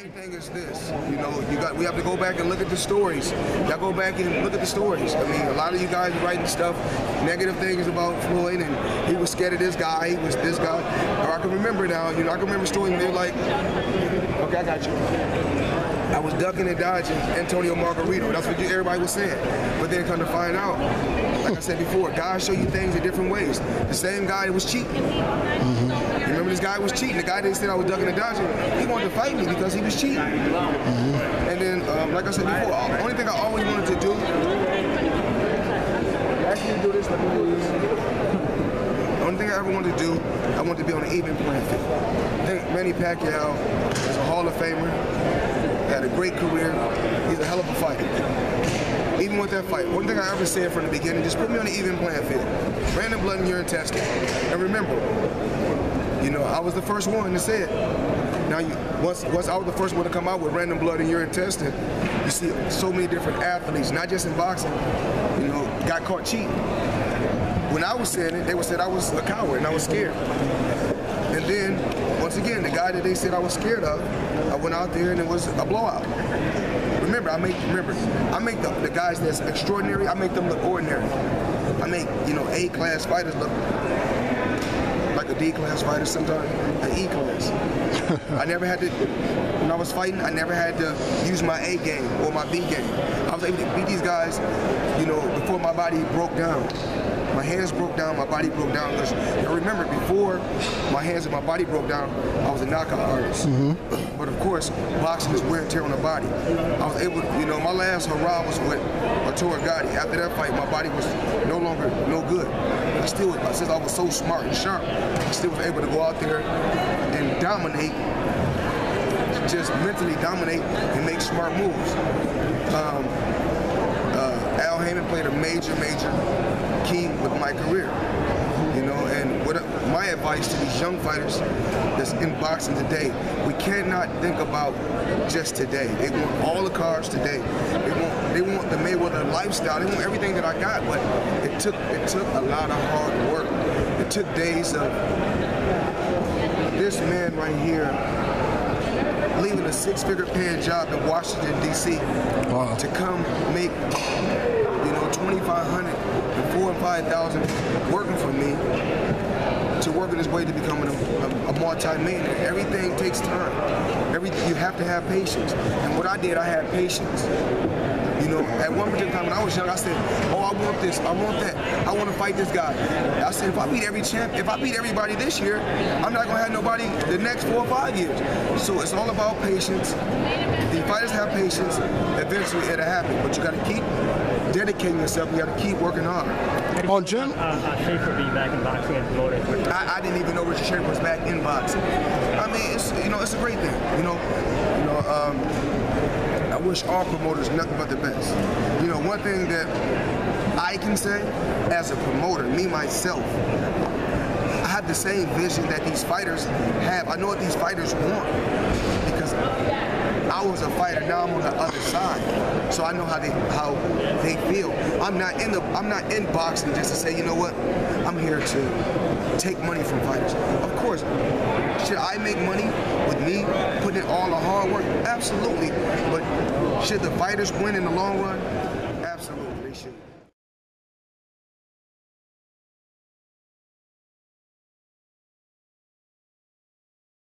main thing is this, we have to go back and look at the stories. Y'all go back and look at the stories. I mean, a lot of you guys are writing stuff, negative things about Floyd, and he was scared of this guy, he was this guy. Or I can remember now, I can remember stories where they're like, okay, I got you. I was ducking and dodging Antonio Margarito. That's what everybody was saying. But then come to find out, like I said before, guys show you things in different ways. The same guy that was cheating. You remember this guy was cheating. The guy that said I was ducking and dodging, he wanted to fight me because he was cheating. And then, like I said before, the only thing I always wanted to do, actually do this, let me do this. The only thing I ever wanted to do, I wanted to be on an even playing field. I think Manny Pacquiao is a Hall of Famer, had a great career, he's a hell of a fighter. Even with that fight, one thing I ever said from the beginning, just put me on an even playing field. Random blood in urine testing. And remember, I was the first one to say it. Now, once I was the first one to come out with random blood in urine testing, you see so many different athletes, not just in boxing, got caught cheating. When I was saying it, they would say I was a coward and I was scared. And then, once again, the guy that they said I was scared of, I went out there and it was a blowout. Remember, I make the guys that's extraordinary, I make them look ordinary. I make, A-class fighters look like a D-class fighter sometimes, an E-class. I never had to, when I was fighting, I never had to use my A game or my B game. I was able to beat these guys, before my body broke down. My hands broke down, my body broke down. Because I remember before my hands and my body broke down, I was a knockout artist. But of course, boxing is wear and tear on the body. I was able to, my last hurrah was with Arturo Gatti. After that fight, my body was no longer no good. But since I was so smart and sharp, I still was able to go out there and dominate, just mentally dominate and make smart moves. Al Heyman played a major key with my career, and my advice to these young fighters that's in boxing today, we cannot think about just today. They want all the cars today. They want the Mayweather lifestyle. They want everything that I got, but it took a lot of hard work. It took days of this man right here leaving a six-figure paying job in Washington, D.C. to come make, $2,500 and $4,000 and $5,000 working for me to working his way to becoming a multi-millionaire. Everything takes time. You have to have patience. And what I did, I had patience. At one particular time when I was young, I said, oh, I want this, I want that, I want to fight this guy. I said, if I beat everybody this year, I'm not going to have nobody the next 4 or 5 years. So it's all about patience. If the fighters have patience, eventually it'll happen. But you got to keep dedicating yourself. You got to keep working hard. On Jim? Schaefer being back in boxing and promoting. I didn't even know Richard Schaefer was back in boxing. I mean, it's a great thing. I wish all promoters nothing but the best. One thing that I can say as a promoter, me myself, I have the same vision that these fighters have. I know what these fighters want because I was a fighter. Now I'm on the other side, so I know how they feel. I'm not in boxing just to say, you know what, I'm here to take money from fighters. Of course, should I make money with me putting in all the hard work? Absolutely. But should the fighters win in the long run? Absolutely, they should.